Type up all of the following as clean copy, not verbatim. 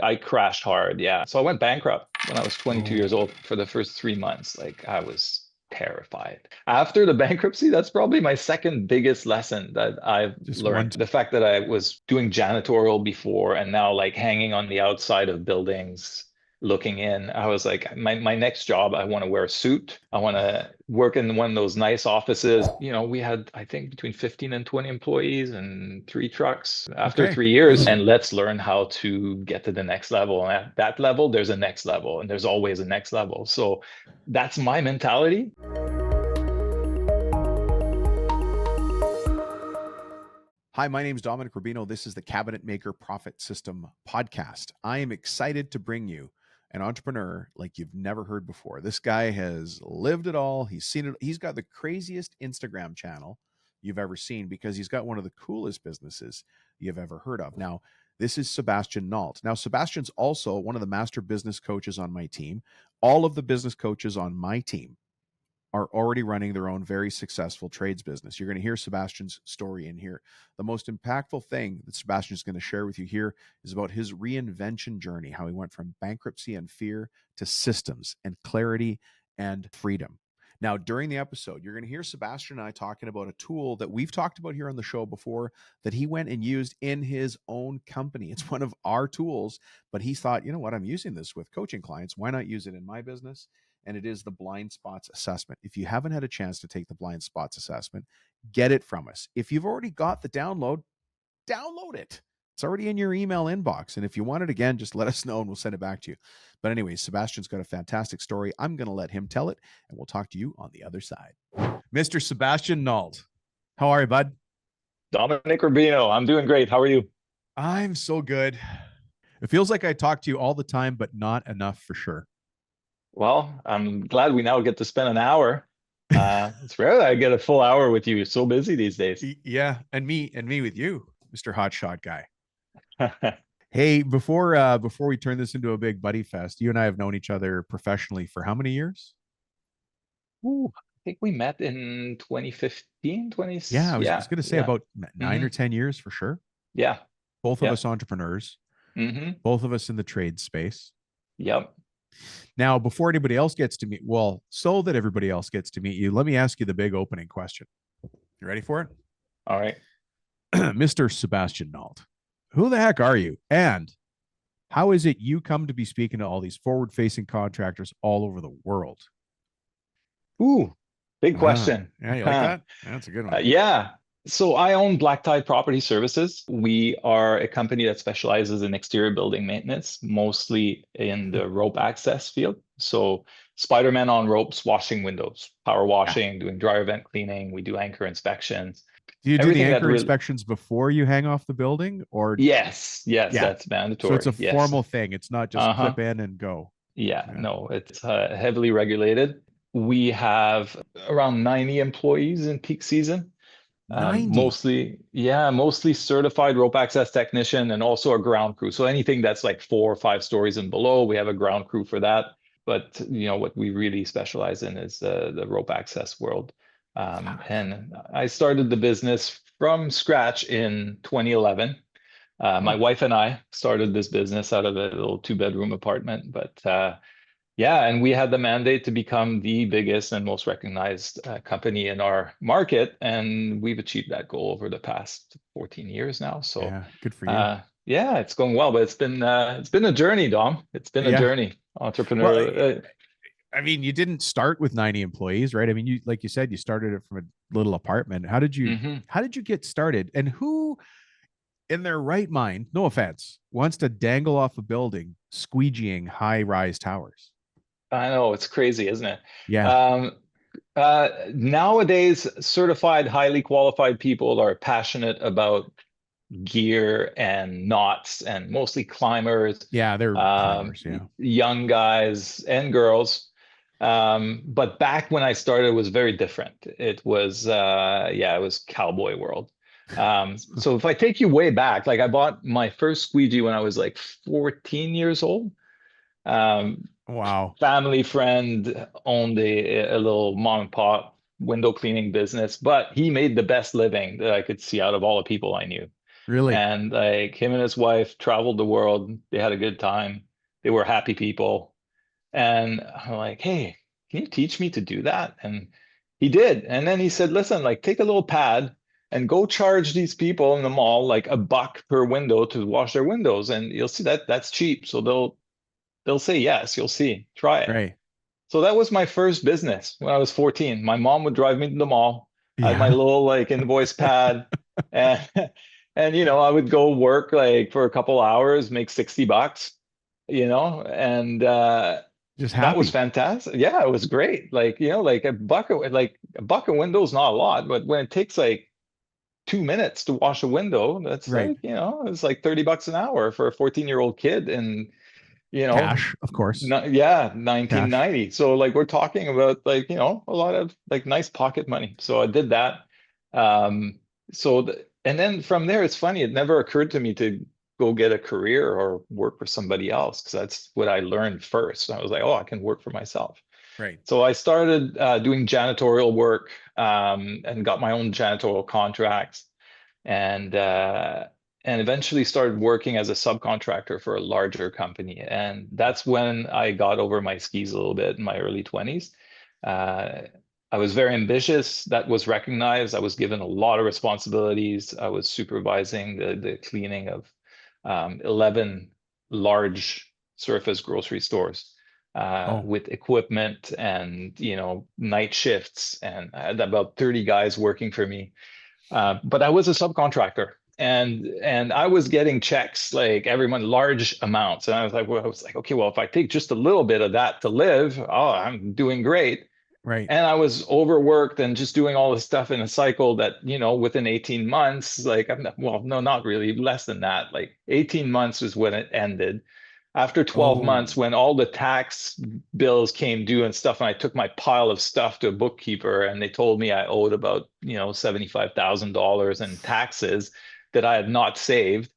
I crashed hard. Yeah. So I went bankrupt when I was 22 years Oh, old for the first 3 months. Like I was terrified. After the bankruptcy, that's probably my second biggest lesson that I've just one. learned. The fact that I was doing janitorial before and now like hanging on the outside of buildings, looking in. I was like, my next job, I want to wear a suit. I want to work in one of those nice offices. We had, I think, between 15 and 20 employees and 3 trucks after Okay. 3 years. And let's learn how to get to the next level. And at that level, there's a next level, and there's always a next level. So that's my mentality. Hi, my name is Dominic Rubino. This is the Cabinet Maker Profit System podcast. I am excited to bring you an entrepreneur like you've never heard before. This guy has lived it all. He's seen it. He's got the craziest Instagram channel you've ever seen because he's got one of the coolest businesses you've ever heard of. Now, this is Sebastien Nault. Now, Sebastian's also one of the master business coaches on my team. All of the business coaches on my team are already running their own very successful trades business. You're going to hear Sebastian's story in here. The most impactful thing that Sebastian is going to share with you here is about his reinvention journey, how he went from bankruptcy and fear to systems and clarity and freedom. Now, during the episode, you're going to hear Sebastian and I talking about a tool that we've talked about here on the show before that he went and used in his own company. It's one of our tools, but he thought, you know what, I'm using this with coaching clients. Why not use it in my business? And it is the blind spots assessment. If you haven't had a chance to take the blind spots assessment, get it from us. If you've already got the download it. It's already in your email inbox. And if you want it again, just let us know and we'll send it back to you. But anyways, Sebastian's got a fantastic story. I'm going to let him tell it, and we'll talk to you on the other side. Mr. Sebastien Nault, how are you, bud? Dominic Rubino, I'm doing great. How are you? I'm so good. It feels like I talk to you all the time, but not enough for sure. Well, I'm glad we now get to spend an hour. It's rare that I get a full hour with you. You're so busy these days. Yeah, and me with you, Mr. Hotshot Guy. Hey, before we turn this into a big buddy fest, you and I have known each other professionally for how many years? Ooh, I think we met in 2015, 20. Yeah, I was Yeah, going to say yeah. about 9 Hmm. or 10 years for sure. Yeah, Both of yeah. us entrepreneurs, Hmm. both of us in the trade space. Yep. Now, before anybody else gets to meet, well, so that everybody else gets to meet you, let me ask you the big opening question. You ready for it? All right. Mr. Sebastien Nault, who the heck are you? And how is it you come to be speaking to all these forward-facing contractors all over the world? Ooh, big question. Yeah, you like that? That's a good one. Yeah. So I own Black Tide Property Services. We are a company that specializes in exterior building maintenance, mostly in the rope access field. So Spider-Man on ropes, washing windows, power Yeah. washing, doing dryer vent cleaning. We do anchor inspections, Do you do the everything that anchor really. inspections before you hang off the building, or Yes, yes, yeah? that's So it's a mandatory. Yes. formal thing. It's not just Uh-huh. clip in and go. Yeah, Yeah. no, it's heavily regulated. We have around 90 employees in peak season. 90. Mostly certified rope access technician and also a ground crew. So anything that's like 4 or 5 stories and below, we have a ground crew for that. But what we really specialize in is the rope access world. And I started the business from scratch in 2011. My Oh, wife and I started this business out of a little 2-bedroom apartment, but yeah, and we had the mandate to become the biggest and most recognized company in our market, and we've achieved that goal over the past 14 years now. So, yeah. Good for you. yeah, it's going well, but it's been a journey, Dom. It's been a Yeah. journey, Well, entrepreneur. I mean, you didn't start with 90 employees, right? I mean, you like you said, you started it from a little apartment. Mhm. How did you get started? And who in their right mind, no offense, wants to dangle off a building squeegeeing high-rise towers? I know it's crazy, isn't it? Yeah. Um, Nowadays, certified, highly qualified people are passionate about gear and knots and mostly climbers, Yeah, they're climbers, yeah. young guys and girls. But back when I started, it was very different. It was cowboy world. So if I take you way back, like I bought my first squeegee when I was like 14 years old. Um, Wow. Family friend owned a little mom and pop window cleaning business, but he made the best living that I could see out of all the people I knew. Really? And like him and his wife traveled the world. They had a good time. They were happy people. And I'm like, hey, can you teach me to do that? And he did. And then he said, listen, like take a little pad and go charge these people in the mall like $1 per window to wash their windows. And you'll see that that's cheap. So they'll say yes, you'll see. Try it. Right. So that was my first business when I was 14. My mom would drive me to the mall. I had my Yeah. little like invoice pad and and I would go work like for a couple hours, make $60, and Just that was happy. fantastic. Yeah, it was great. Like, like a buck a window is not a lot, but when it takes like 2 minutes to wash a window, that's Right. like, it's like $30 an hour for a 14-year-old kid. And you know, Cash, of course. yeah, Cash. 1990. So like we're talking about like, a lot of like nice pocket money. So I did that. Um, and then from there, it's funny, it never occurred to me to go get a career or work for somebody else because that's what I learned first. I was like, oh, I can work for myself. Right. So I started doing janitorial work, and got my own janitorial contracts, and eventually started working as a subcontractor for a larger company. And that's when I got over my skis a little bit in my early 20s. Uh, I was very ambitious. That was recognized. I was given a lot of responsibilities. I was supervising the cleaning of 11 large surface grocery stores, Oh, with equipment and night shifts, and I had about 30 guys working for me. But I was a subcontractor, and I was getting checks like every month, large amounts. And I was like, okay, well, if I take just a little bit of that to live, oh, I'm doing great. right. And I was overworked and just doing all this stuff in a cycle that, within 18 months, like, well, no, not really, less than that. Like 18 months was when it ended. After 12 months, Oh, when all the tax bills came due and stuff, and I took my pile of stuff to a bookkeeper, and they told me I owed about, $75,000 in taxes that I had not saved,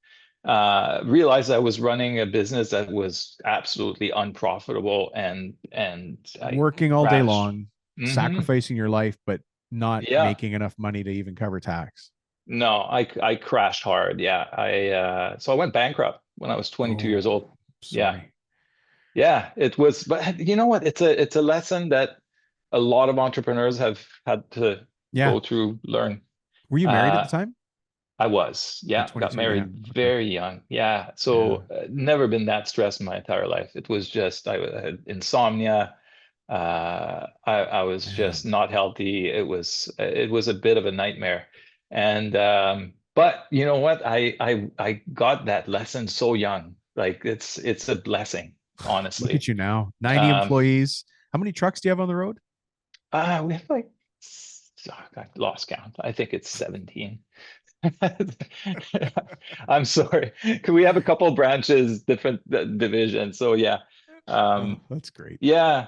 realized I was running a business that was absolutely unprofitable, and I working all day crashed. long, Hmm. sacrificing your life, but not Yeah. making enough money to even cover tax. No, I crashed hard. Yeah. So I went bankrupt when I was 22 years Oh, old. Yeah. sorry. Yeah, it was, but you know what? It's a lesson that a lot of entrepreneurs have had to Yeah. go through, learn. Were you married at the Uh, time? I was, At yeah, got 22? Yeah. married Okay. very young. Yeah, Yeah. so never been that stressed in my entire life. It was just I had insomnia. I was just Man. not healthy. It was a bit of a nightmare. And but you know what? I got that lesson so young. Like it's a blessing, Look at honestly. you now. 90 Um, employees. How many trucks do you have on the road? we have like I lost count. I think it's 17. I'm sorry. We have a couple of branches, different divisions. So yeah. Oh, Um, that's great. yeah.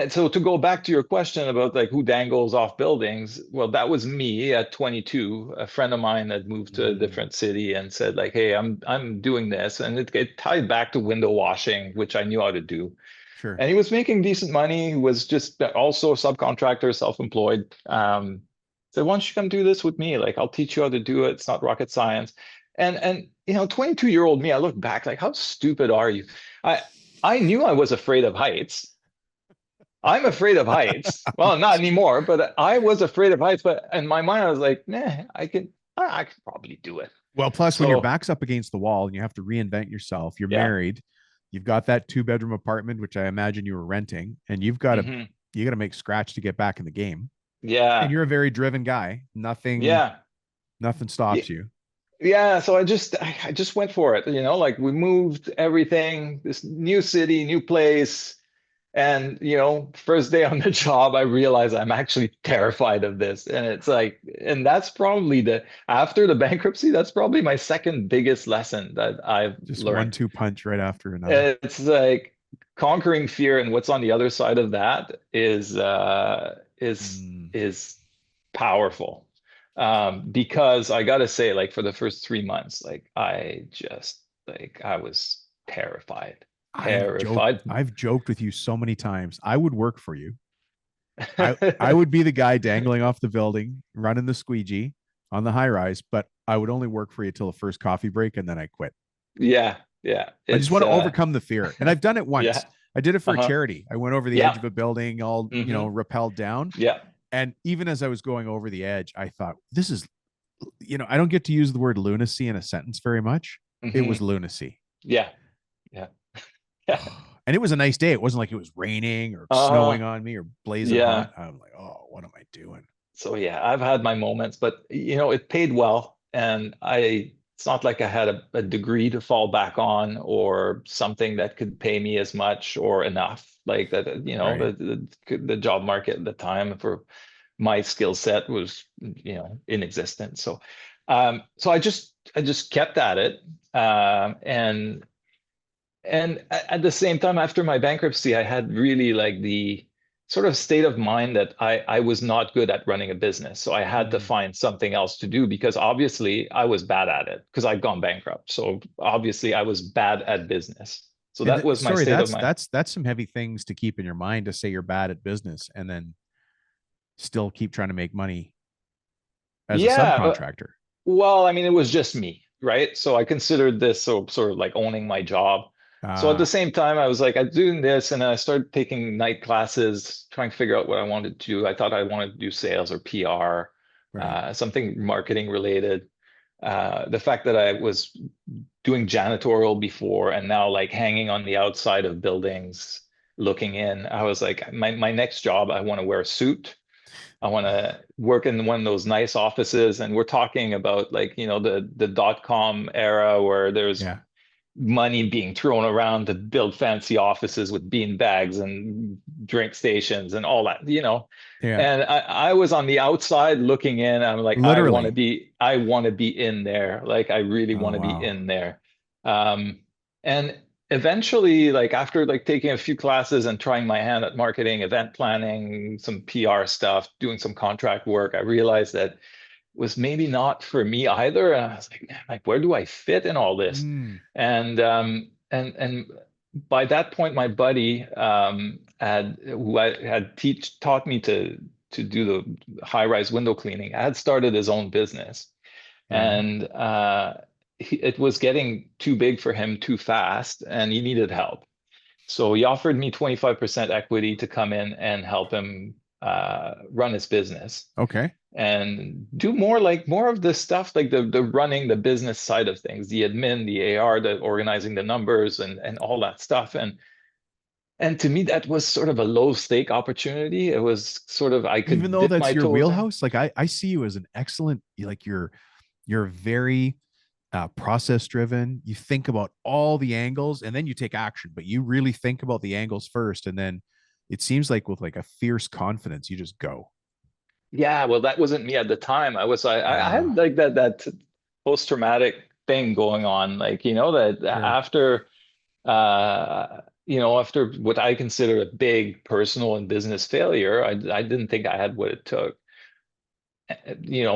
So to go back to your question about like who dangles off buildings, well, that was me at 22. A friend of mine had moved to a Mm, different city and said like, "Hey, I'm doing this," and it tied back to window washing, which I knew how to do. sure. And he was making decent money. He was just also a subcontractor, self-employed. Said, why don't you come do this with me? Like, I'll teach you how to do it. It's not rocket science. And 22-year-old me, I look back like, how stupid are you? I I knew I was afraid of heights. I'm afraid of heights. Well, not anymore, but I was afraid of heights. But in my mind, I was like, nah, I could probably do it. Well, plus when your So back's up against the wall and you have to reinvent yourself, you're yeah. married, you've got that two-bedroom apartment, which I imagine you were renting, and Hmm. you got to make scratch to get back in the game. And Yeah. you're a very driven guy. Yeah. Nothing Yeah. stops you. Yeah, so I just went for it, like we moved everything, this new city, new place, and first day on the job, I realized I'm actually terrified of this. And it's like, and that's probably after the bankruptcy, that's probably my second biggest lesson that I've Just one learned. two punch right after another. It's like conquering fear, and what's on the other side of that is Mm. is powerful. Because I gotta say, like for the first 3 months, like I was terrified, terrified. I've joked with you so many times. I would work for you. I would be the guy dangling off the building, running the squeegee on the high rise, but I would only work for you till the first coffee break and then I quit. Yeah, yeah. I just It's want to overcome the fear. And I've done it once. yeah. I did it for a Uh-huh. charity. I went over the edge Yeah. of a building, all, Mm-hmm. rappelled down. Yeah. And even as I was going over the edge, I thought, this is, I don't get to use the word lunacy in a sentence very much. It was Mm-hmm. lunacy. Yeah. Yeah. Yeah. And it was a nice day. It wasn't like it was raining or Uh, snowing on me or blazing yeah. hot. I'm like, oh, what am I doing? So yeah, I've had my moments, but it paid well, and it's not like I had a degree to fall back on or something that could pay me as much or enough. Like that, Right. the job market at the time for my skill set was, inexistent. So I just kept at it. And at the same time, after my bankruptcy, I had really like the sort of state of mind that I was not good at running a business. So I had to Mm. find something else to do because obviously I was bad at it because I'd gone bankrupt. So obviously I was bad at business. So And that was my sorry, state of that's mind. that's some heavy things to keep in your mind, to say you're bad at business and then still keep trying to make money as a Yeah. subcontractor. Well, I mean, it was just me, right? So I considered this sort of like owning my job. So at the Ah, same time, I was like, I'm doing this, and then I started taking night classes, trying to figure out what I wanted to do. I thought I wanted to do sales or PR, right. something marketing related. The fact that I was doing janitorial before and now like hanging on the outside of buildings, looking in, I was like, my next job, I want to wear a suit. I want to work in one of those nice offices. And we're talking about like, the dot-com era where there's Yeah. money being thrown around to build fancy offices with bean bags and drink stations and all that. Yeah. And I was on the outside looking in. I'm like, Literally. I want to be in there. Like, I really Oh, want to be wow. in there. Um, and eventually, like after like taking a few classes and trying my hand at marketing, event planning, some PR stuff, doing some contract work, I realized that was maybe not for me either. And I was like, man, like where do I fit in all this? Mm, And by that point, my buddy who I had taught me to do the high-rise window cleaning, had started his own business, right. and it was getting too big for him too fast, and he needed help. So he offered me 25% equity to come in and help him run his business Okay. and do more of this stuff, like the running the business side of things, the admin, the AR, the organizing the numbers and all that stuff. And to me, that was sort of a low stake opportunity. It was sort of I Even could though dip that's my your toes in. wheelhouse, like I see you as an excellent, like you're very process driven. You think about all the angles and then you take action, but you really think about the angles first. And then it seems like with like a fierce confidence, you just go. Yeah, well, that wasn't me at the time. I had Ah, like that post-traumatic thing going on, like that sure. after what I consider a big personal and business failure, I didn't think I had what it took.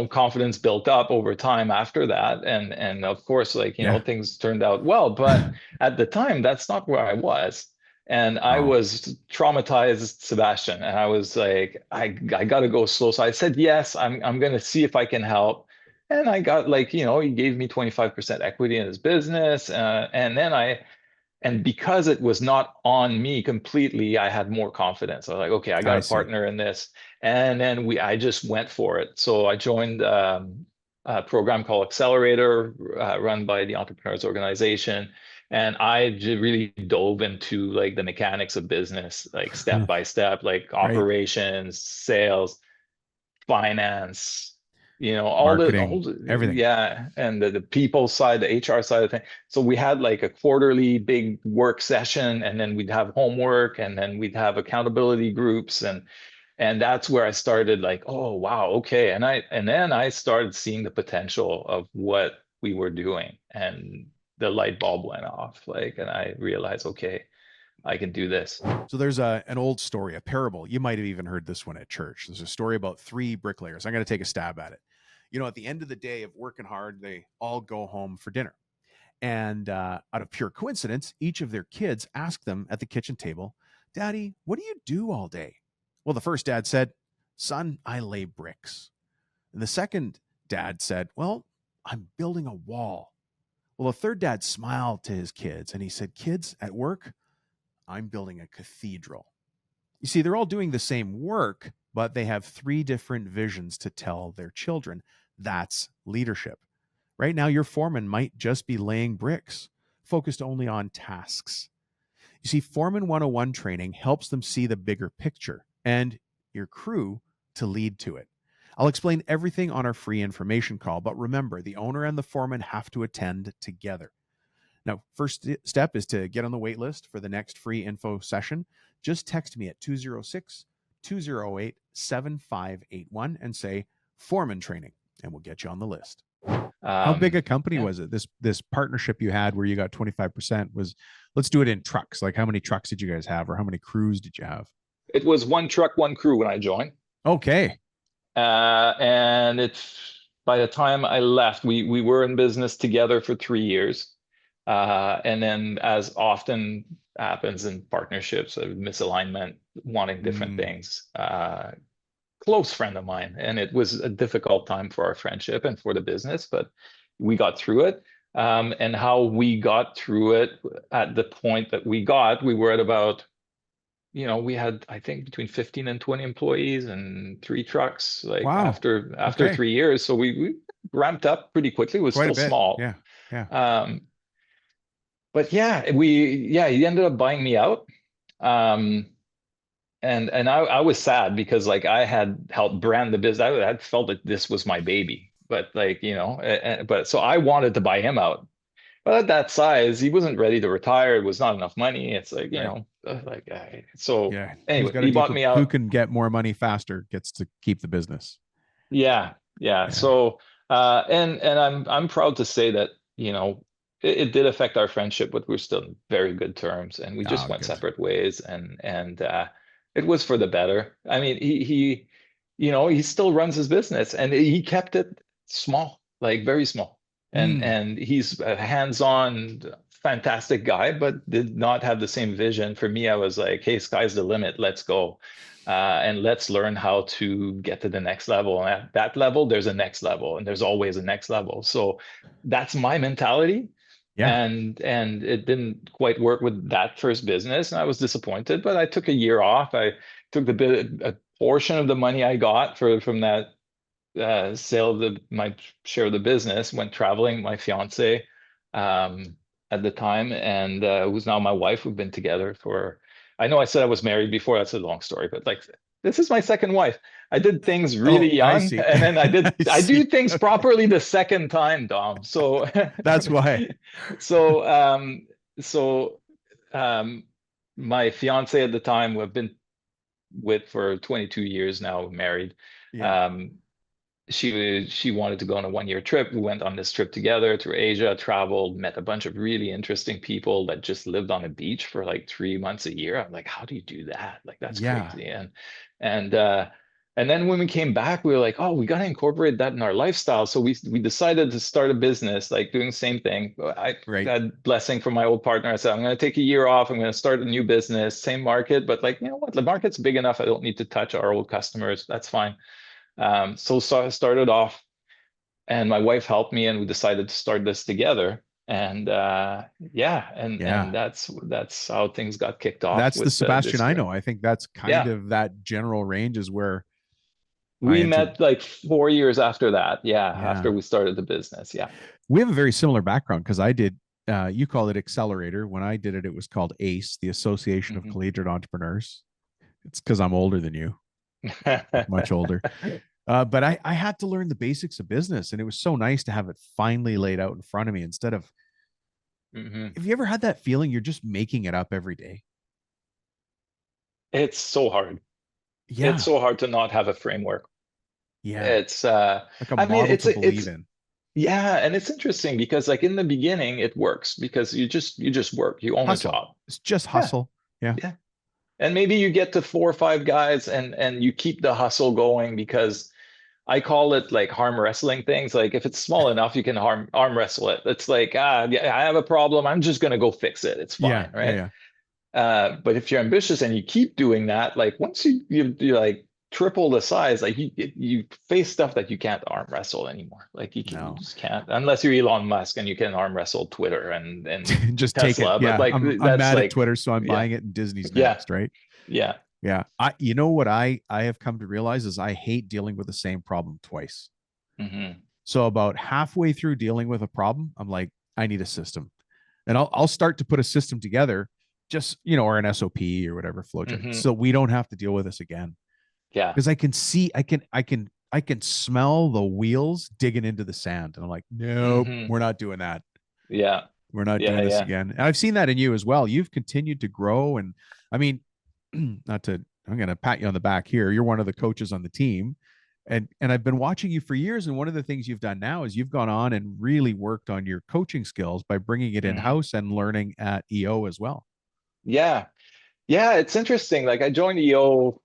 Confidence built up over time after that, and of course, like Yeah. things turned out well. But at the time, that's not where I was, and I Wow. was traumatized, Sebastian, and I was like, I got to go slow. So I said yes. I'm going to see if I can help. And I got like, he gave me 25% equity in his business. And because it was not on me completely, I had more confidence. I was like, okay, I got I a see. partner in this. And then I just went for it. So I joined a program called Accelerator, run by the Entrepreneurs Organization. And really dove into like the mechanics of business, like step by step, like Right. operations, sales, finance, Marketing, everything. yeah, and the people side, the HR side of things. So we had like a quarterly big work session, and then we'd have homework, and then we'd have accountability groups, and that's where I started like, oh wow, okay. And then I started seeing the potential of what we were doing, and the light bulb went off, like, and I realized, okay, I can do this. So there's an old story, a parable. You might have even heard this one at church. There's a story about three bricklayers. I'm going to take a stab at it. At the end of the day of working hard, they all go home for dinner. And out of pure coincidence, each of their kids asked them at the kitchen table, Daddy, what do you do all day? Well, the first dad said, Son, I lay bricks. And the second dad said, Well, I'm building a wall. Well, the third dad smiled to his kids and he said, kids, at work, I'm building a cathedral. You see, they're all doing the same work, but they have three different visions to tell their children. That's leadership. Right now, your foreman might just be laying bricks, focused only on tasks. You see, Foreman 101 training helps them see the bigger picture and your crew to lead to it. I'll explain everything on our free information call, but remember, the owner and the foreman have to attend together. Now, first step is to get on the wait list for the next free info session. Just text me at 206-208-7581 and say foreman training, and we'll get you on the list. How big a company was it? This partnership you had where you got 25% was, let's do it in trucks. Like how many trucks did you guys have, or how many crews did you have? It was one truck, one crew when I joined. Okay. And it's by the time I left, we were in business together for 3 years. And then, as often happens in partnerships, a misalignment, wanting different things. Close friend of mine, and it was a difficult time for our friendship and for the business, but we got through it. And how we got through it at the point that we were at about, we had, I think, between 15 and 20 employees and 3 trucks, like Wow. after Okay. 3 years. So we ramped up pretty quickly. It was Quite a still bit. small. Yeah. But yeah, he ended up buying me out. And I was sad because like I had helped brand the business. I had felt that this was my baby, but like, but so I wanted to buy him out. But at that size, he wasn't ready to retire. It was not enough money. It's like, Right. So Yeah. anyway, he bought me out. Who can get more money faster gets to keep the business. Yeah. So, and I'm proud to say that, it did affect our friendship, but we're still in very good terms, and we just went separate ways, and it was for the better. I mean, he still runs his business, and he kept it small, like very small, and he's a hands-on, fantastic guy, but did not have the same vision. For me, I was like, hey, sky's the limit, let's go. And let's learn how to get to the next level. And at that level, there's a next level, and there's always a next level. So that's my mentality. Yeah. And it didn't quite work with that first business, and I was disappointed. But I took a year off. I took a portion of the money I got from that sale of my share of the business, went traveling. My fiance at the time, and who's now my wife. We've been together for, I know I said I was married before. That's a long story, but like, this is my second wife. I did things really young, and then I do things properly the second time, Dom. So that's why. So my fiance at the time, we've been with for 22 years now, married. Yeah. She wanted to go on a 1-year trip. We went on this trip together through Asia, traveled, met a bunch of really interesting people that just lived on a beach for like 3 months a year. I'm like, how do you do that? Like, that's crazy. And then when we came back, we were like, oh, we got to incorporate that in our lifestyle. So we decided to start a business, like doing the same thing. I had blessing from my old partner. I said, I'm going to take a year off. I'm going to start a new business, same market, but like, you know what? The market's big enough. I don't need to touch our old customers. That's fine. So I started off, and my wife helped me, and we decided to start this together. And and that's how things got kicked off. That's the Sebastien I know. I think that's kind of that general range is where we met like 4 years after that. After we started the business. We have a very similar background, because I did, you call it Accelerator. When I did it, it was called ACE, the Association of Collegiate Entrepreneurs. It's because I'm older than you. Much older. But I had to learn the basics of business, and it was so nice to have it finally laid out in front of me instead of, have you ever had that feeling you're just making it up every day? It's so hard. Yeah. It's so hard to not have a framework. Yeah. It's like a model to believe in. Yeah. And it's interesting because like in the beginning, it works because you just work, you own a job. It's just hustle. Yeah. And maybe you get to 4 or 5 guys and you keep the hustle going, because I call it like arm wrestling things. Like if it's small enough, you can arm wrestle it. It's like, I have a problem, I'm just going to go fix it. It's fine. Right. But if you're ambitious and you keep doing that, like once you're like triple the size, like you face stuff that you can't arm wrestle anymore. Like you No. just can't, unless you're Elon Musk and you can arm wrestle Twitter and Just take it. Tesla. But Yeah. like I'm that's mad at like, Twitter, so I'm yeah, buying it and Disney's yeah, next, right? yeah. Yeah. You know what I have come to realize is I hate dealing with the same problem twice. Hmm. So about halfway through dealing with a problem, I'm like, I need a system. And I'll start to put a system together, just, or an SOP or whatever flowchart, Hmm. so we don't have to deal with this again. Yeah. Because I can see, I can smell the wheels digging into the sand. And I'm like, nope, Hmm. we're not doing that. Yeah. We're not Yeah. doing this Yeah. again. And I've seen that in you as well. You've continued to grow. And I mean, I'm going to pat you on the back here. You're one of the coaches on the team. And I've been watching you for years. And one of the things you've done now is you've gone on and really worked on your coaching skills by bringing it in Hmm. house and learning at EO as well. Yeah. Yeah. It's interesting. Like I joined EO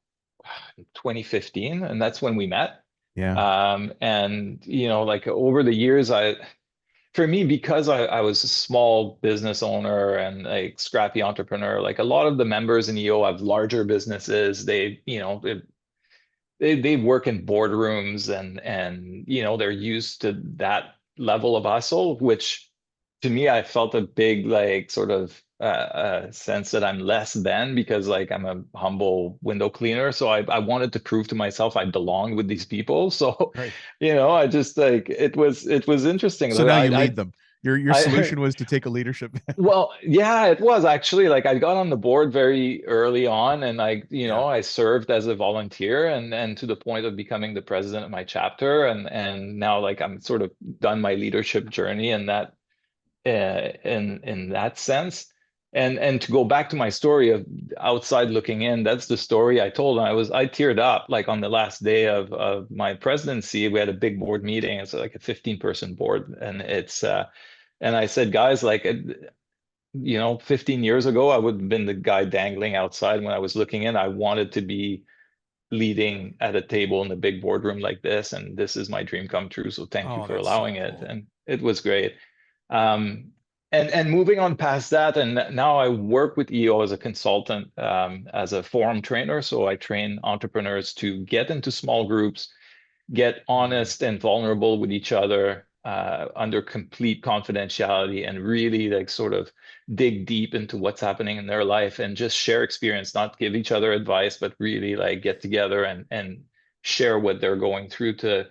in 2015, and that's when we met. Yeah. And like over the years, for me, because I was a small business owner and like scrappy entrepreneur, like a lot of the members in EO have larger businesses. They work in boardrooms and they're used to that level of hustle, which to me I felt a big like sort of sense that I'm less than, because like I'm a humble window cleaner. So I wanted to prove to myself I belonged with these people. So Right. I just like it was interesting. So Like, now you lead them. Your I solution was to take a leadership. well, yeah, it was actually like I got on the board very early on, and Yeah. I served as a volunteer and to the point of becoming the president of my chapter, and now like I'm sort of done my leadership journey in that sense. And to go back to my story of outside looking in, that's the story I told. And I teared up like on the last day of my presidency. We had a big board meeting. It's like a 15-person board, and and I said, guys, like 15 years ago, I would have been the guy dangling outside when I was looking in. I wanted to be leading at a table in a big boardroom like this, and this is my dream come true. So thank you Oh, for that's so allowing it. cool. And it was great. And moving on past that, and now I work with EO as a consultant, as a forum trainer. So I train entrepreneurs to get into small groups, get Mm. honest and vulnerable with each other under complete confidentiality, and really like sort of dig deep into what's happening in their life and just share experience, not give each other advice, but really like get together and share what they're going through to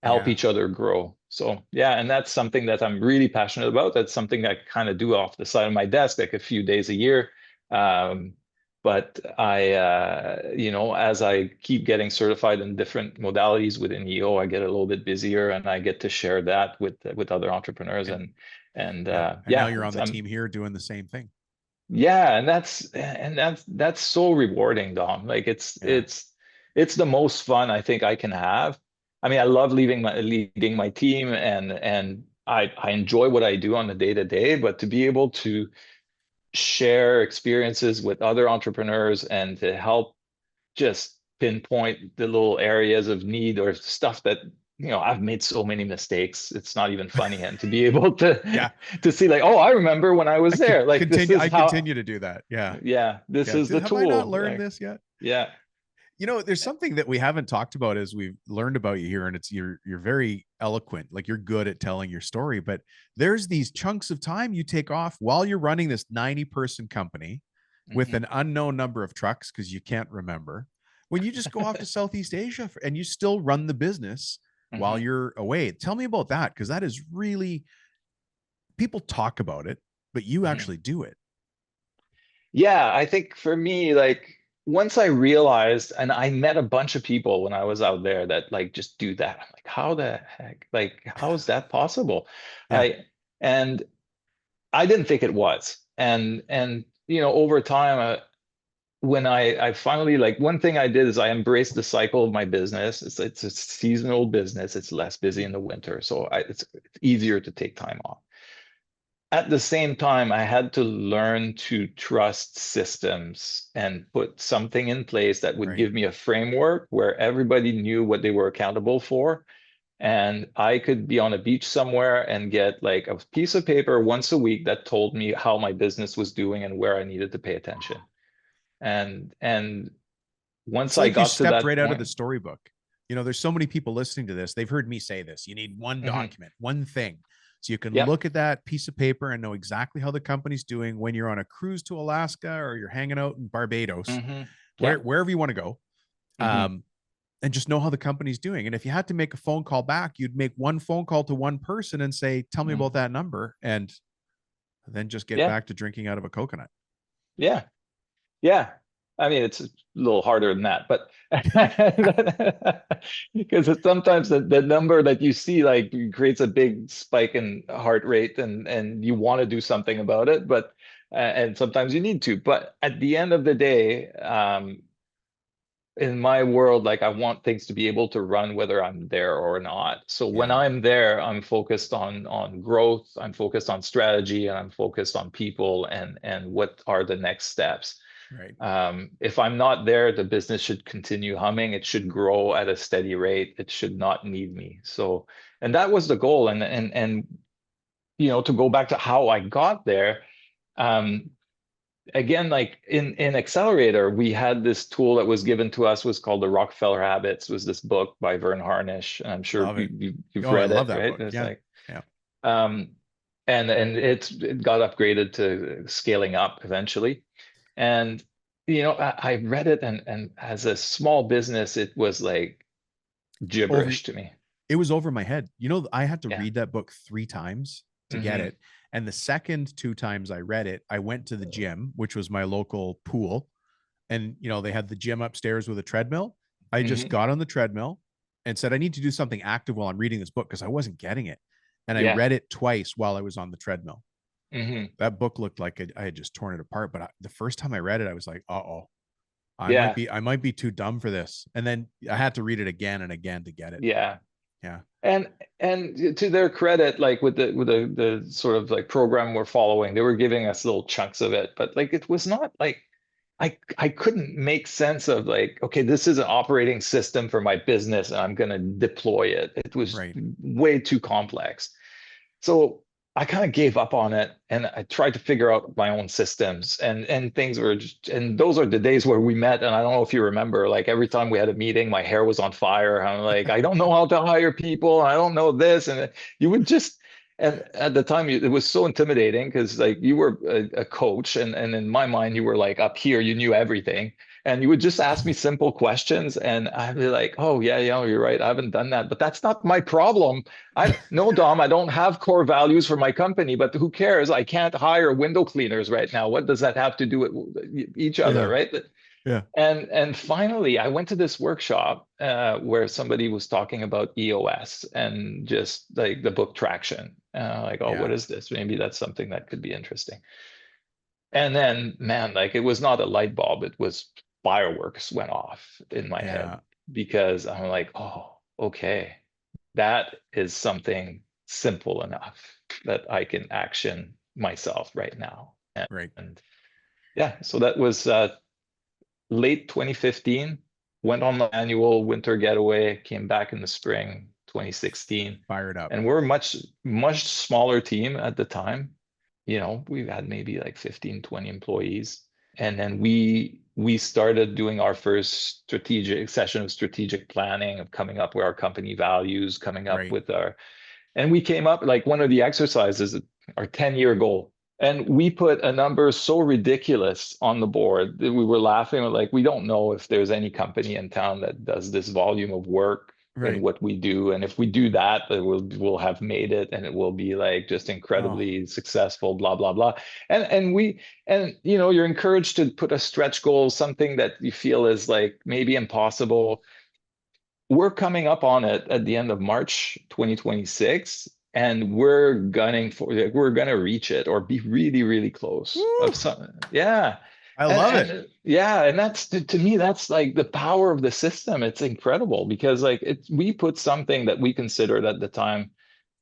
help Yeah. each other grow. So yeah, and that's something that I'm really passionate about. That's something I kind of do off the side of my desk, like a few days a year. Um, but as I keep getting certified in different modalities within EO, I get a little bit busier, and I get to share that with other entrepreneurs. And And yeah. And now yeah, you're on it's the team here doing the same thing. yeah, and that's so rewarding, Dom. Like Yeah. it's the most fun I think I can have. I mean, I love leading my team, and I enjoy what I do on the day to day, but to be able to share experiences with other entrepreneurs and to help just pinpoint the little areas of need or stuff that I've made so many mistakes, it's not even funny, and to be able to Yeah. to see like, oh, I remember when I was I could there, like this continue. is I how. continue to do that. Yeah. Yeah, this Yeah. is the Have I not tool. learned Like, this yet? yeah. There's something that we haven't talked about as we've learned about you here, and it's you're very eloquent, like you're good at telling your story, but there's these chunks of time you take off while you're running this 90-person company with Mhm. an unknown number of trucks because you can't remember, when you just go off to Southeast Asia and you still run the business while Mhm. you're away. Tell me about that, because that is really, people talk about it, but you Mhm. actually do it. Yeah, I think for me, like once I realized, and I met a bunch of people when I was out there that like just do that. I'm like, how the heck? Like, how is that possible? Yeah. I and I didn't think it was. And over time, when I finally, like, one thing I did is I embraced the cycle of my business. It's a seasonal business. It's less busy in the winter, so it's easier to take time off. At the same time, I had to learn to trust systems and put something in place that would Right. give me a framework where everybody knew what they were accountable for. And I could be on a beach somewhere and get like a piece of paper once a week that told me how my business was doing and where I needed to pay attention. And once It's I like you got to stepped that right out of the point. storybook. You know, there's so many people listening to this. They've heard me say this. You need one Mhm. document, one thing. So you can Yep. look at that piece of paper and know exactly how the company's doing when you're on a cruise to Alaska or you're hanging out in Barbados, Yep. wherever you want to go. Mhm. And just know how the company's doing. And if you had to make a phone call back, you'd make one phone call to one person and say, tell me about Mhm. that number. And then just get Yeah. back to drinking out of a coconut. Yeah. Yeah. I mean, it's a little harder than that, but because it's sometimes the number that you see like creates a big spike in heart rate, and you want to do something about it, but and sometimes you need to. But at the end of the day, in my world, like I want things to be able to run whether I'm there or not. So when Yeah. I'm there, I'm focused on growth, I'm focused on strategy, and I'm focused on people and what are the next steps. Right. If I'm not there, the business should continue humming. It should grow at a steady rate. It should not need me. So, and that was the goal. And to go back to how I got there, um, again, like in Accelerator, we had this tool that was given to us was called the Rockefeller Habits. Was this book by Vern Harnish? And I'm sure Love it. you've Oh, I read love it, that right? book. It's Yeah. like Yeah. um, and it got upgraded to scaling up eventually. And I read it, and as a small business, it was like Over gibberish to me. it was over my head. You know, I had to Yeah. read that book 3 times to get Hmm. it. And the second 2 times I read it, I went to the gym, which was my local pool. And, they had the gym upstairs with a treadmill. I just Hmm. got on the treadmill and said, I need to do something active while I'm reading this book because I wasn't getting it. And I Yeah. read it twice while I was on the treadmill. Hmm. That book looked like I had just torn it apart. But the first time I read it, I was like, oh, Yeah. I might be too dumb for this. And then I had to read it again and again to get it. Yeah. Yeah. And to their credit, like with the sort of like program we're following, they were giving us little chunks of it, but like it was not like I couldn't make sense of like, okay, this is an operating system for my business and I'm gonna deploy it. It was Right. way too complex. So I kind of gave up on it, and I tried to figure out my own systems, and things were just, and those are the days where we met. And I don't know if you remember, like every time we had a meeting, my hair was on fire. I'm like, I don't know how to hire people. I don't know this. And you would just, and at the time it was so intimidating because like you were a coach, and in my mind, you were like up here, you knew everything. And you would just ask me simple questions, and I'd be like, "Oh yeah, yeah, you're right. I haven't done that, but that's not my problem. I no, Dom, I don't have core values for my company, but who cares? I can't hire window cleaners right now. What does that have to do with each other, Yeah. right?" Yeah. And finally, I went to this workshop where somebody was talking about EOS and just like the book Traction. Like, oh, what Yeah. is this? Maybe that's something that could be interesting. And then, man, like it was not a light bulb, it was fireworks went off in my Yeah. head because I'm like, oh, okay, that is something simple enough that I can action myself right now. Right. And yeah, so that was late 2015, went on the annual winter getaway, came back in the spring 2016. Fired up. And we're a much smaller team at the time. We had maybe like 15, 20 employees. And then we started doing our first strategic session of strategic planning, of coming up with our company values, coming up Right. with and we came up like one of the exercises, our 10-year goal. And we put a number so ridiculous on the board that we were laughing. We're like, we don't know if there's any company in town that does this volume of work in Right. what we do. And if we do that, then we'll have made it, and it will be like just Oh, incredibly successful, blah, blah, blah. And you're encouraged to put a stretch goal, something that you feel is like maybe impossible. We're coming up on it at the end of March 2026, and we're gonna reach it or be really, really close woo, of some. Yeah. I And love it. and yeah, and that's to me, that's like the power of the system. It's incredible because like we put something that we considered at the time,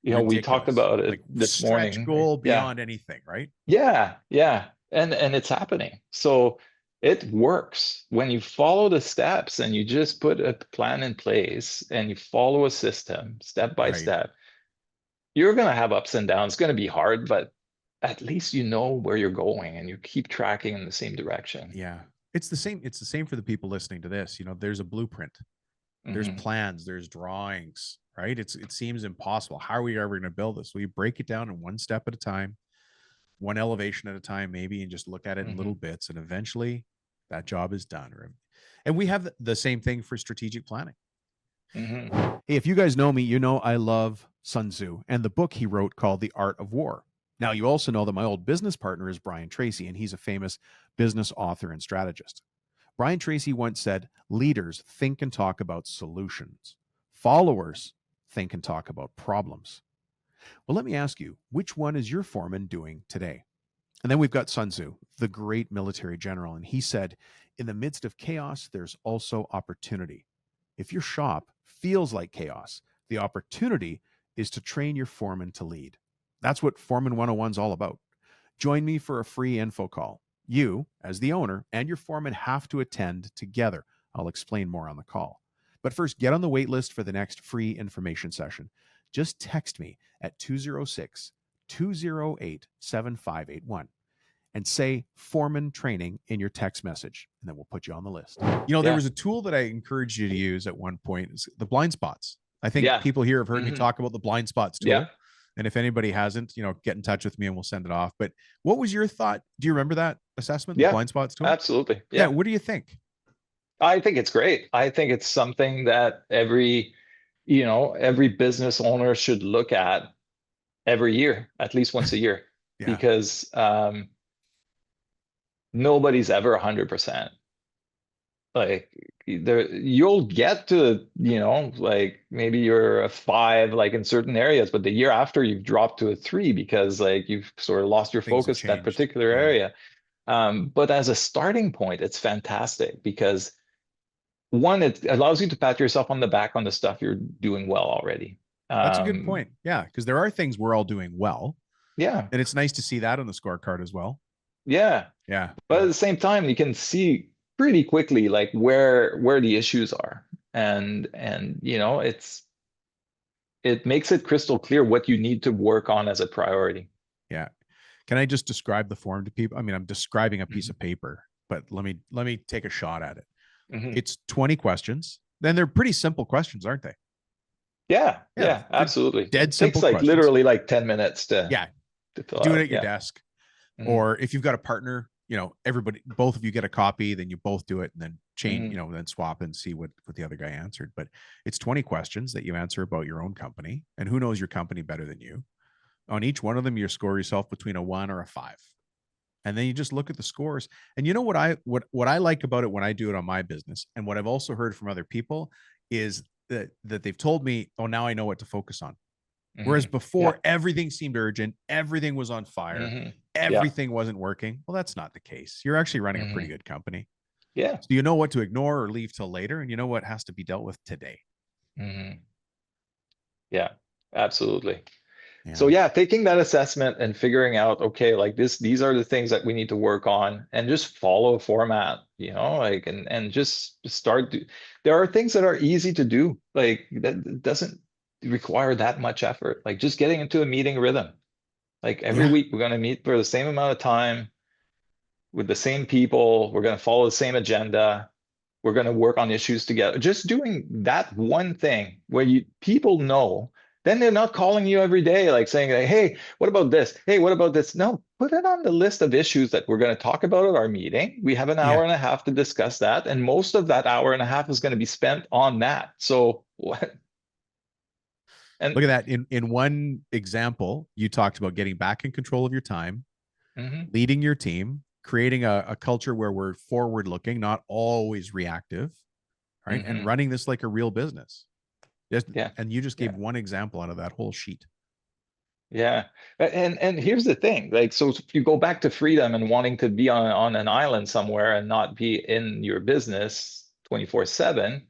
we talked Ridiculous. about it Like this stretch morning, right? goal Yeah. beyond anything, right? Yeah, yeah. And it's happening. So it works when you follow the steps and you just put a plan in place and you follow a system step by Right. step. You're going to have ups and downs. It's going to be hard, but at least you know where you're going and you keep tracking in the same direction. Yeah. It's the same. It's the same for the people listening to this. You know, there's a blueprint, there's Hmm. plans, there's drawings, right? It seems impossible. How are we ever going to build this? We break it down in one step at a time, one elevation at a time, maybe, and just look at it in little Hmm. bits. And eventually that job is done. And we have the same thing for strategic planning. Hmm. Hey, if you guys know me, you know I love Sun Tzu and the book he wrote called The Art of War. Now, you also know that my old business partner is Brian Tracy, and he's a famous business author and strategist. Brian Tracy once said, leaders think and talk about solutions, followers think and talk about problems. Well, let me ask you, which one is your foreman doing today? And then we've got Sun Tzu, the great military general, and he said, in the midst of chaos, there's also opportunity. If your shop feels like chaos, the opportunity is to train your foreman to lead. That's what Foreman 101 is all about. Join me for a free info call. You, as the owner, and your foreman have to attend together. I'll explain more on the call. But first, get on the wait list for the next free information session. Just text me at 206 208 7581 and say foreman training in your text message, and then we'll put you on the list. You know, there Yeah. was a tool that I encouraged you to use at one point, is the blind spots. I think Yeah. people here have heard me Hmm. talk about the blind spots Yeah. tool. And if anybody hasn't, you know, get in touch with me and we'll send it off. But what was your thought? Do you remember that assessment, the Yeah. blind spots tool? Absolutely. Yeah. Yeah. What do you think? I think it's great. I think it's something that every business owner should look at every year, at least once a year, Yeah. because nobody's ever 100%. Like you'll get to, like maybe you're a 5, like in certain areas, but the year after you've dropped to a 3 because like you've sort of lost your Things have focus in that changed. particular Yeah. area. But as a starting point, it's fantastic because one, it allows you to pat yourself on the back on the stuff you're doing well already. That's a good Um, point. Yeah. Because there are things we're all doing well. yeah, And it's nice to see that on the scorecard as well. yeah. Yeah. But at the same time, you can see pretty quickly like where the issues are. And it makes it crystal clear what you need to work on as a priority. Yeah. Can I just describe the form to people? I mean, I'm describing a piece Mhm. of paper, but let me take a shot at it. Mhm. It's 20 questions. Then they're pretty simple questions, aren't they? Yeah, Yeah, yeah, they're absolutely. dead It takes simple like questions. literally like 10 minutes Yeah, to fill do it out. at your Yeah. desk. Mhm. Or if you've got a partner, you know, everybody, both of you get a copy, then you both do it and then change, you Mhm. know, then swap and see what the other guy answered. But it's 20 questions that you answer about your own company. And who knows your company better than you? On each one of them, you score yourself between a 1 or a 5. And then you just look at the scores. And you know what I like about it when I do it on my business, and what I've also heard from other people is that they've told me, oh, now I know what to focus on. Whereas Mhm. Yeah. before, everything seemed urgent, everything was on fire, Mhm. Yeah. everything wasn't working. Well, that's not the case. You're actually running a pretty Mhm. good company. Yeah. So you know what to ignore or leave till later, and you know what has to be dealt with today. Mhm. Yeah. Absolutely. So Yeah. yeah, taking that assessment and figuring out, okay, like these are the things that we need to work on, and just follow a format, like and just start. There are things that are easy to do, like that doesn't require that much effort. Like just getting into a meeting rhythm. Like every Yeah. week, we're going to meet for the same amount of time with the same people. We're going to follow the same agenda. We're going to work on issues together. Just doing that one thing where people know, then they're not calling you every day, like saying, like, hey, what about this? Hey, what about this? No, put it on the list of issues that we're going to talk about at our meeting. We have an Yeah. hour and a half to discuss that. And most of that hour and a half is going to be spent on that. So what? Look And at that. In one example, you talked about getting back in control of your time, mhm, leading your team, creating a culture where we're forward looking, not always reactive, right? And mhm, running this like a real business. Just, yeah, and you just gave yeah. one example out of that whole sheet. Yeah. And here's the thing, like, so if you go back to freedom and wanting to be on an island somewhere and not be in your business 24/7,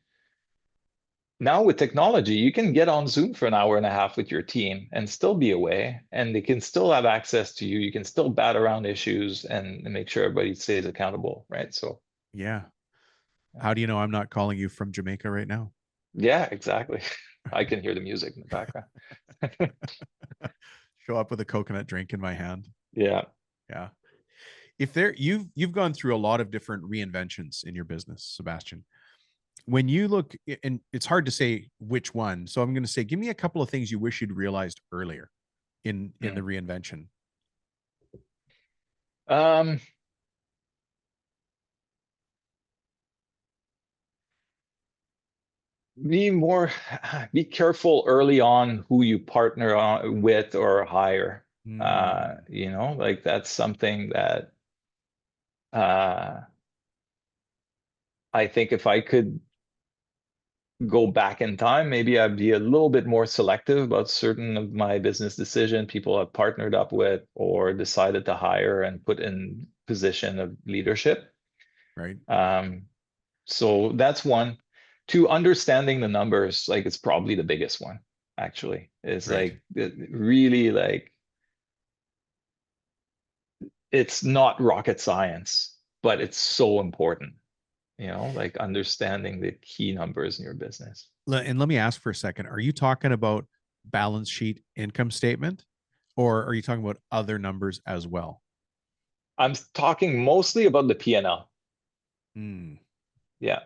now with technology, you can get on Zoom for an hour and a half with your team and still be away, and they can still have access to you. You can still bat around issues and make sure everybody stays accountable, right? So, Yeah. yeah, How do you know I'm not calling you from Jamaica right now? yeah, exactly. I can hear the music in the background. Show up with a coconut drink in my hand. Yeah. Yeah. if there you've gone through a lot of different reinventions in your business, Sebastian. When you look, and it's hard to say which one, so I'm going to say, give me a couple of things you wish you'd realized earlier in the Mm. reinvention. Um, be more, be careful early on who you partner on with or hire. Hmm. Like that's something that uh, I think if I could go back in time, maybe I'd be a little bit more selective about certain of my business decision people I've partnered up with or decided to hire and put in position of leadership. Right. Um, so that's one. Two, understanding the numbers, like it's probably the biggest one, actually. Is Right. like really like it's not rocket science, but it's so important, like understanding the key numbers in your business. And let me ask for a second. Are you talking about balance sheet, income statement, or are you talking about other numbers as well? I'm talking mostly about the P&L. Hmm. Yeah.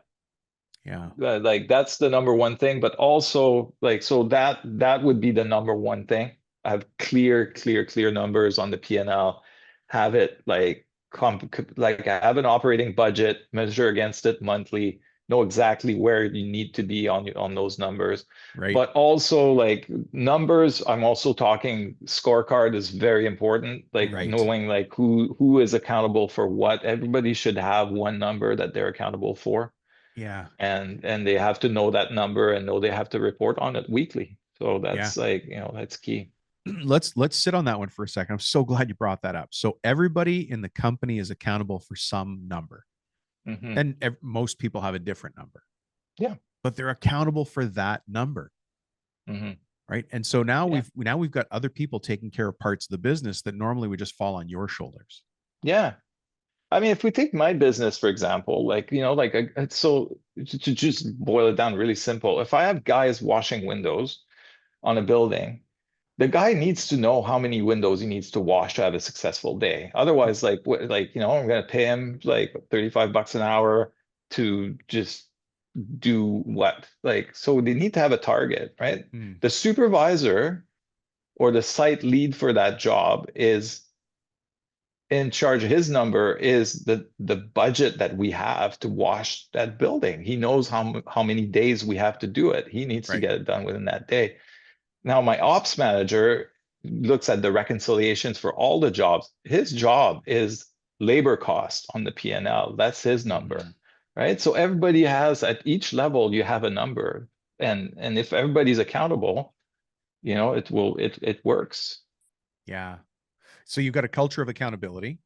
Yeah. Like that's the number one thing, but also like so that would be the number one thing. I have clear numbers on the P&L. Have it like like I have an operating budget, measure against it monthly, know exactly where you need to be on those numbers. Right. But also like numbers, I'm also talking scorecard is very important. Like Right. knowing like who is accountable for what. Everybody should have one number that they're accountable for Yeah. and they have to know that number and know they have to report on it weekly. So Yeah. that's like, that's key. Let's sit on that one for a second. I'm so glad you brought that up. So everybody in the company is accountable for some number, Hmm. and most people have a different number, Yeah. but they're accountable for that number, Hmm. right? And so now Yeah. we've got other people taking care of parts of the business that normally would just fall on your shoulders. Yeah. I mean, if we take my business, for example, like, like so to just boil it down really simple, if I have guys washing windows on a building, the guy needs to know how many windows he needs to wash to have a successful day. Otherwise, like I'm gonna pay him like 35 bucks an hour to just do what? Like, so they need to have a target, right? Mm, The supervisor or the site lead for that job is in charge. His number is the budget that we have to wash that building. He knows how many days we have to do it. He needs to right. get it done within that day. Now, my ops manager looks at the reconciliations for all the jobs. His job is labor cost on the P&L. That's his number, Mm-hmm. right? So everybody has at each level, you have a number. And if everybody's accountable, it works. Yeah. So you've got a culture of accountability,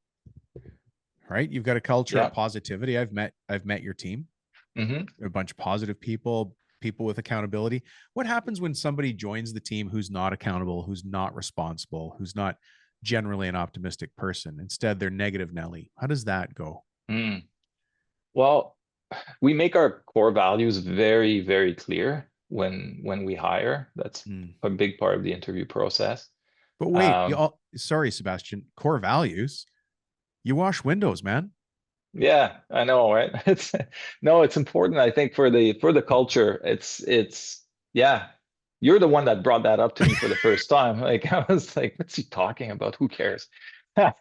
right? You've got a culture of Yeah. positivity. I've met your team, Hmm. a bunch of positive people, people with accountability. What happens when somebody joins the team who's not accountable, who's not responsible, who's not generally an optimistic person? Instead, they're negative Nelly. How does that go? Mm. Well, we make our core values very, very clear when we hire. That's Mm. a big part of the interview process. But wait, you Um, all, sorry, Sebastian, core values. You wash windows, man. Yeah, I know, right? It's no, it's important, I think, for the culture. It's yeah. You're the one that brought that up to me for the first time. Like I was like, what's he talking about? Who cares? I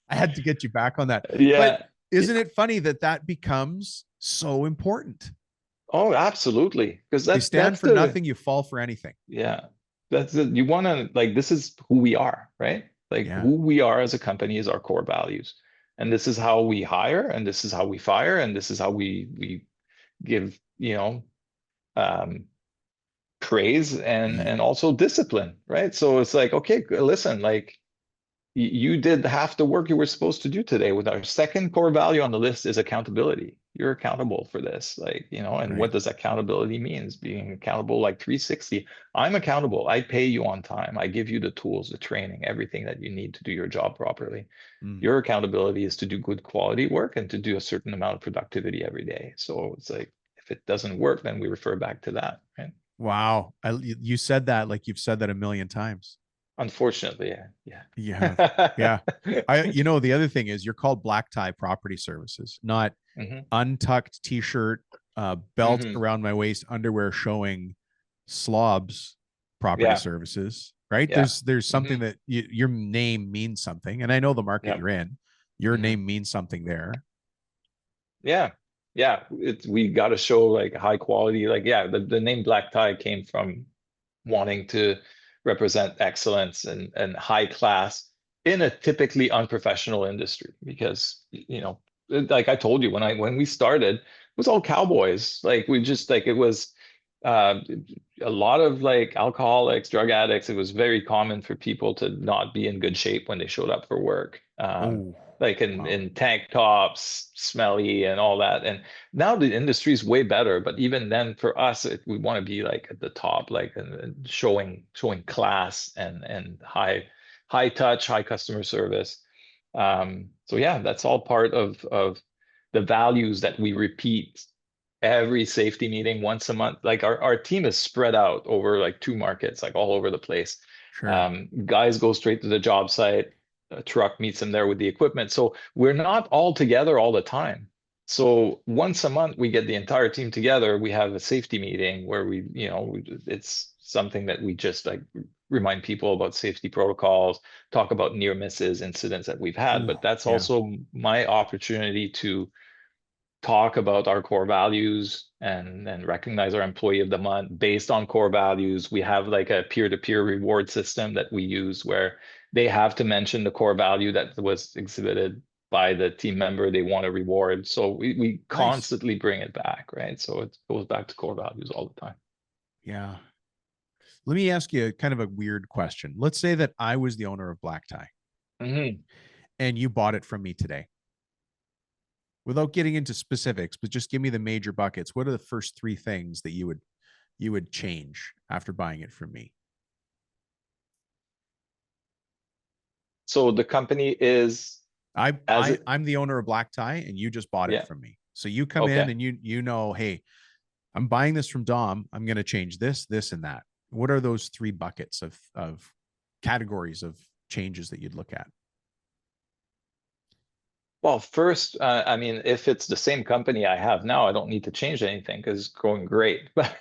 had to get you back on that. But Yeah. isn't it funny that that becomes so important? Oh, absolutely. Because You that's stand that's for the nothing, you fall for anything. yeah. You want to like this is who we are, right? Like Yeah. who we are as a company is our core values. And this is how we hire, and this is how we fire, and this is how we give, um praise and also discipline, right? So it's like, okay, listen, like you did half the work you were supposed to do today. With our second core value on the list is accountability. You're accountable for this, like, and Right. what does accountability means? Being accountable like 360. I'm accountable. I pay you on time. I give you the tools, the training, everything that you need to do your job properly. Mm. Your accountability is to do good quality work and to do a certain amount of productivity every day. So it's like if it doesn't work, then we refer back to that, right? Wow. You said that like you've said that a million times. Unfortunately, You yeah. have. Yeah. The other thing is you're called Black Tie Property Services, not Hmm. untucked t-shirt, belt Hmm. around my waist, underwear showing slobs property Yeah, services, right? yeah. There's something Hmm. that your name means something. And I know the market Yeah. you're in, your Hmm. name means something there. Yeah. Yeah. We got to show like high quality, like, yeah, the name Black Tie came from wanting to represent excellence and high class in a typically unprofessional industry because like I told you when we started, it was all cowboys. Like we just like it was uh, a lot of like alcoholics, drug addicts. It was very common for people to not be in good shape when they showed up for work. Oh, Like in wow. tank tops, smelly and all that. And now the industry is way better, but even then for us, we want to be like at the top, like and showing class and high touch, high customer service. So yeah, that's all part of the values that we repeat every safety meeting once a month. Like our team is spread out over like two markets, like all over the place. Sure. Guys go straight to the job site, a truck meets them there with the equipment. So we're not all together all the time. So once a month, we get the entire team together. We have a safety meeting where it's something that we just like remind people about safety protocols, talk about near misses, incidents that we've had. Ooh, But that's yeah. also my opportunity to talk about our core values and recognize our employee of the month based on core values. We have like a peer-to-peer reward system that we use where they have to mention the core value that was exhibited by the team member they want to reward. So we Nice. constantly bring it back, right? So it goes back to core values all the time. Yeah. Let me ask you kind of a weird question. Let's say that I was the owner of Black Tie Mhm. and you bought it from me today. Without getting into specifics, but just give me the major buckets. What are the first three things that you would change after buying it from me? So the company is I as I it, I'm the owner of Black Tie and you just bought it yeah, from me. So you come in okay. and you know, hey, I'm buying this from Dom. I'm going to change this, this, and that. What are those three buckets of categories of changes that you'd look at? Well, first, I mean, if it's the same company I have now, I don't need to change anything because it's going great. But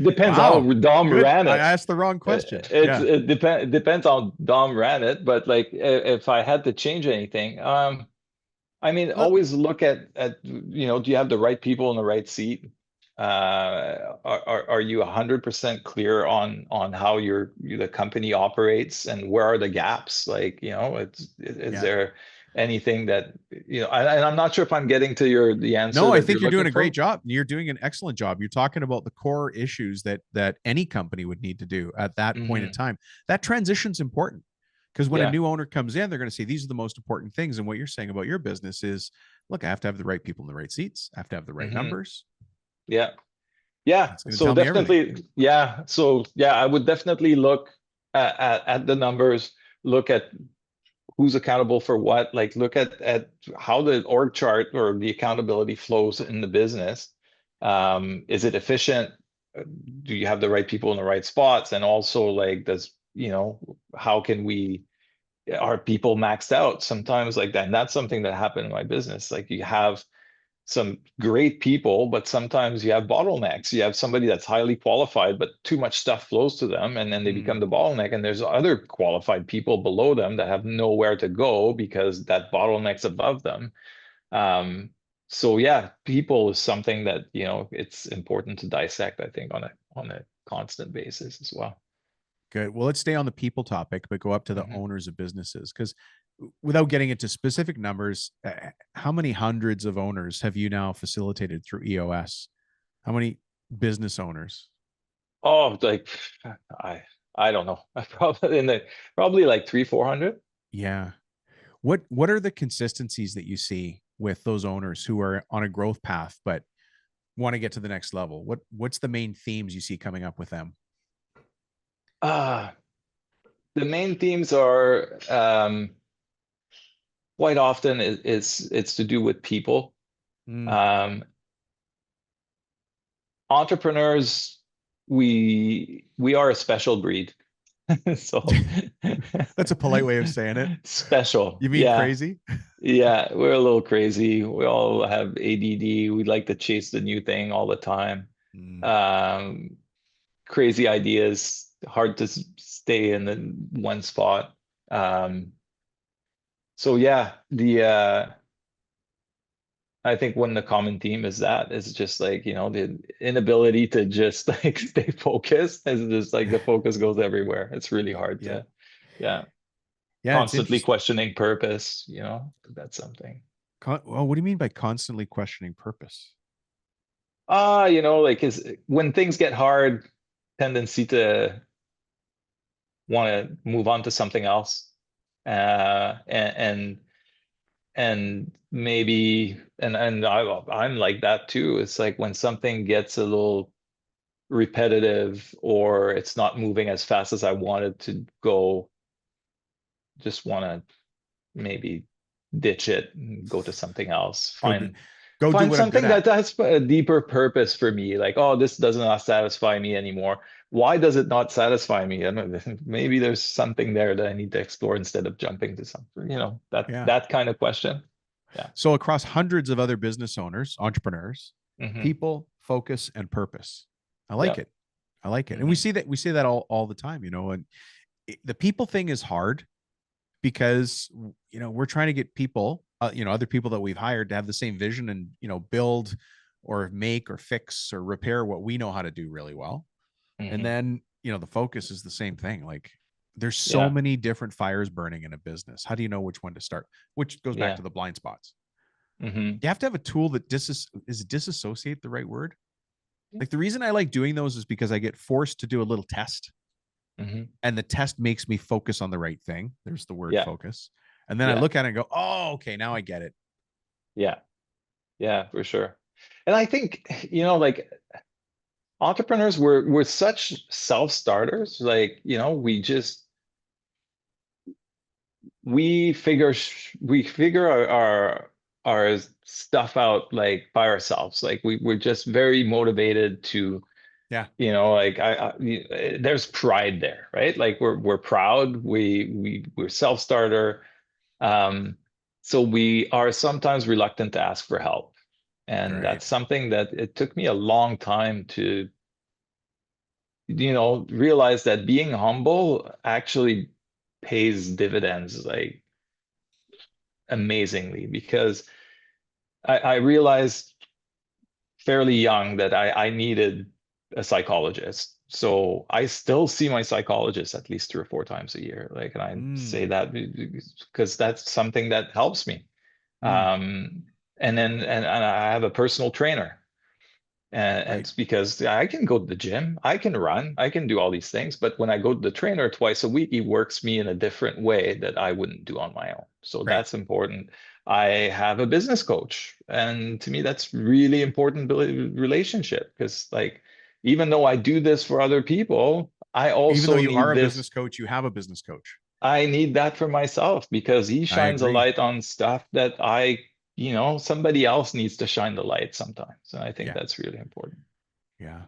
depends how Wow. Dom Good. ran I it. asked the wrong question. Yeah. It depends how Dom ran it. But like, if I had to change anything, I mean, Look, always look at do you have the right people in the right seat? Are you 100% clear on how the company operates and where are the gaps? Like, is yeah. there anything that and I'm not sure if I'm getting to the answer No, I that think you're you're doing looking a great for. job. You're doing an excellent job. You're talking about the core issues that any company would need to do at that point in Hmm. time. That transition's important because when a Yeah. new owner comes in, they're going to say these are the most important things. And what you're saying about your business is, look, I have to have the right people in the right seats. I have to have the right Hmm. numbers. Yeah. Yeah. That's going to So tell me everything. definitely, yeah. So yeah, I would definitely look at the numbers, look at who's accountable for what, like look at how the org chart or the accountability flows in the business. Is it efficient? Do you have the right people in the right spots? And also like how can we are people maxed out sometimes like that? And that's something that happened in my business. Like you have some great people, but sometimes you have bottlenecks. You have somebody that's highly qualified, but too much stuff flows to them, and then they become Mm, the bottleneck. And there's other qualified people below them that have nowhere to go because that bottleneck's above them. Um, so yeah, people is something that it's important to dissect, I think, on a constant basis as well. good. Well, let's stay on the people topic, but go up to the Mhm. owners of businesses because without getting into specific numbers, how many hundreds of owners have you now facilitated through EOS? How many business owners? Oh, like I I don't know. I probably like 300-400. Yeah. What are the consistencies that you see with those owners who are on a growth path but want to get to the next level? What's the main themes you see coming up with them? Ah, the main themes are quite often it's to do with people. Mm, Um, Entrepreneurs, we are a special breed. So That's a polite way of saying it. special. You mean Yeah. crazy? Yeah, we're a little crazy. We all have ADD. We like to chase the new thing all the time. Mm, Um, Crazy ideas, hard to stay in the one spot. So yeah, the I think one of the common theme is that is just like, the inability to just like stay focused. It's just like the focus goes everywhere. It's really hard yeah. to, yeah, Yeah, it's constantly interesting. questioning purpose, that's something. Well, what do you mean by constantly questioning purpose? Like is when things get hard, tendency to want to move on to something else. And maybe I'm like that too. It's like when something gets a little repetitive or it's not moving as fast as I wanted to go, just want to maybe ditch it and go to something else. Go do, go do Find what I'm good something that at. has a deeper purpose for me. Like, oh, this does not satisfy me anymore. Why does it not satisfy me? I don't know, maybe there's something there that I need to explore instead of jumping to something, that Yeah. that kind of question. Yeah. So across hundreds of other business owners, entrepreneurs, Hmm. people, focus, and purpose. I like Yeah. it. I like it. And Hmm. we say that all the time, and the people thing is hard because we're trying to get people, other people that we've hired to have the same vision and build or make or fix or repair what we know how to do really well. And Hmm. then the focus is the same thing. Like there's so Yeah. many different fires burning in a business. How do you know which one to start? Which goes back Yeah. to the blind spots. Hmm. You have to have a tool that disassociate the right word? Like the reason I like doing those is because I get forced to do a little test, Hmm. and the test makes me focus on the right thing. There's the word Yeah. focus. And then I Yeah. look at it and go, oh, okay, now I get it. Yeah. Yeah, for sure. And I think, like entrepreneurs, we're such self-starters. Like, we figure our stuff out like by ourselves. Like we're just very motivated to, Yeah, like there's pride there, right? Like we're proud. We're self-starter. Um, so we are sometimes reluctant to ask for help. And that's right. something that it took me a long time to, realize that being humble actually pays dividends like amazingly, because I realized fairly young that I needed a psychologist. So I still see my psychologist at least 3 or 4 times a year. Like, and I say Mm, that because that's something that helps me. mm, And I have a personal trainer. And right, it's because I can go to the gym, I can run, I can do all these things. But when I go to the trainer twice a week, he works me in a different way that I wouldn't do on my own. So right. that's important. I have a business coach. And to me, that's really important relationship because, like, even though I do this for other people, I Even though also you are need a this. business coach, you have a business coach. I need that for myself because he I shines a agree. light on stuff that somebody else needs to shine the light sometimes. And I think Yeah, that's really important. yeah.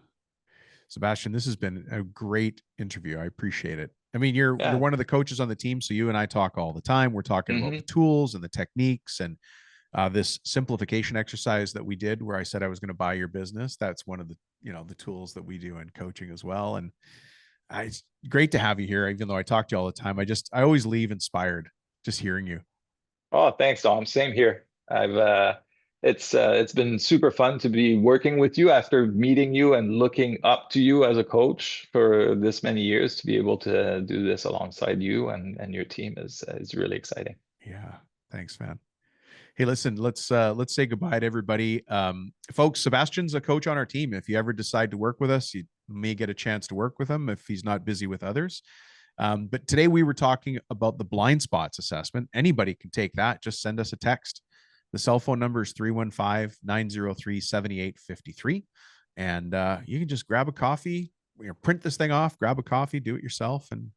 Sebastian, this has been a great interview. I appreciate it. I mean, you're Yeah. one of the coaches on the team, so you and I talk all the time. We're talking about the Hmm. tools and the techniques and this simplification exercise that we did, where I said I was going to buy your business. That's one of the tools that we do in coaching as well. And it's great to have you here, even though I talk to you all the time. I always leave inspired just hearing you. Oh, thanks, Dom. Same here. It's been super fun to be working with you after meeting you and looking up to you as a coach for this many years. To be able to do this alongside you and your team is really exciting. Yeah, thanks, man. Hey, listen, let's say goodbye to everybody. Folks, Sebastian's a coach on our team. If you ever decide to work with us, you may get a chance to work with him if he's not busy with others. But today we were talking about the blind spots assessment. Anybody can take that. Just send us a text. The cell phone number is 315-903-7853. And you can just grab a coffee, print this thing off, grab a coffee, do it yourself, and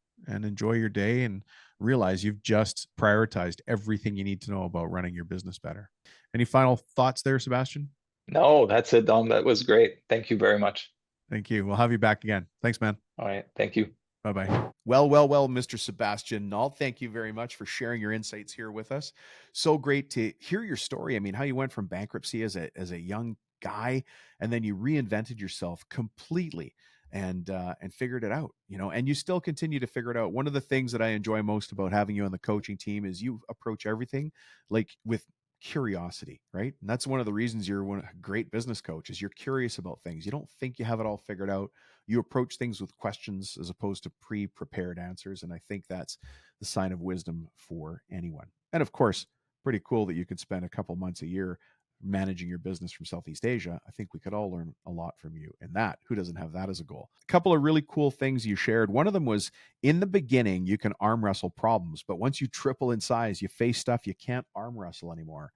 enjoy your day and realize you've just prioritized everything you need to know about running your business better. Any final thoughts there, Sebastian? No, that's it, Dom. That was great. Thank you very much. Thank you. We'll have you back again. Thanks, man. All right. Thank you. Bye-bye. Well, Mr. Sebastien Nault, thank you very much for sharing your insights here with us. So great to hear your story. I mean, how you went from bankruptcy as a young guy, and then you reinvented yourself completely and figured it out, and you still continue to figure it out. One of the things that I enjoy most about having you on the coaching team is you approach everything like with curiosity, right? And that's one of the reasons you're a great business coach is you're curious about things. You don't think you have it all figured out. You approach things with questions as opposed to pre-prepared answers. And I think that's the sign of wisdom for anyone. And of course, pretty cool that you could spend a couple months a year managing your business from Southeast Asia. I think we could all learn a lot from you in that. Who doesn't have that as a goal? A couple of really cool things you shared. One of them was in the beginning, you can arm wrestle problems, but once you triple in size, you face stuff you can't arm wrestle anymore.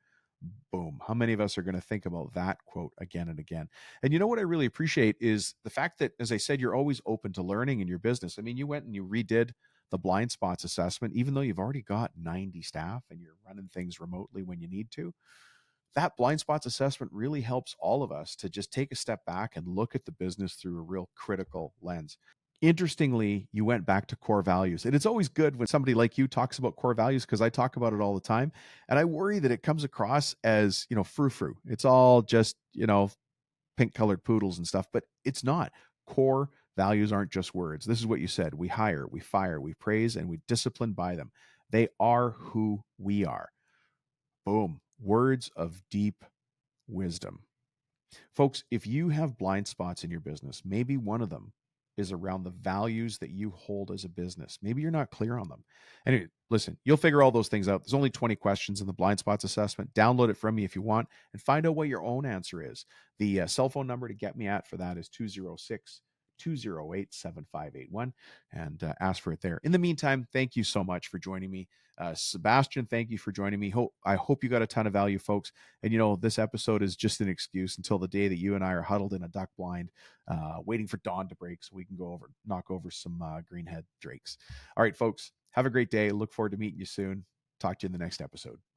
Boom. How many of us are going to think about that quote again and again? And you know what I really appreciate is the fact that, as I said, you're always open to learning in your business. I mean, you went and you redid the blind spots assessment, even though you've already got 90 staff and you're running things remotely when you need to. That blind spots assessment really helps all of us to just take a step back and look at the business through a real critical lens. Interestingly, you went back to core values. And it's always good when somebody like you talks about core values because I talk about it all the time. And I worry that it comes across as, frou-frou. It's all just, pink colored poodles and stuff, but it's not. Core values aren't just words. This is what you said. We hire, we fire, we praise, and we discipline by them. They are who we are. Boom. Words of deep wisdom. Folks, if you have blind spots in your business, maybe one of them is around the values that you hold as a business. Maybe you're not clear on them. Anyway, listen, you'll figure all those things out. There's only 20 questions in the blind spots assessment. Download it from me if you want and find out what your own answer is. The cell phone number to get me at for that is 206-208-7581 and ask for it there. In the meantime, thank you so much for joining me. Sebastien, thank you for joining me. I hope you got a ton of value, folks. And this episode is just an excuse until the day that you and I are huddled in a duck blind, waiting for dawn to break so we can knock over some greenhead drakes. All right, folks, have a great day. Look forward to meeting you soon. Talk to you in the next episode.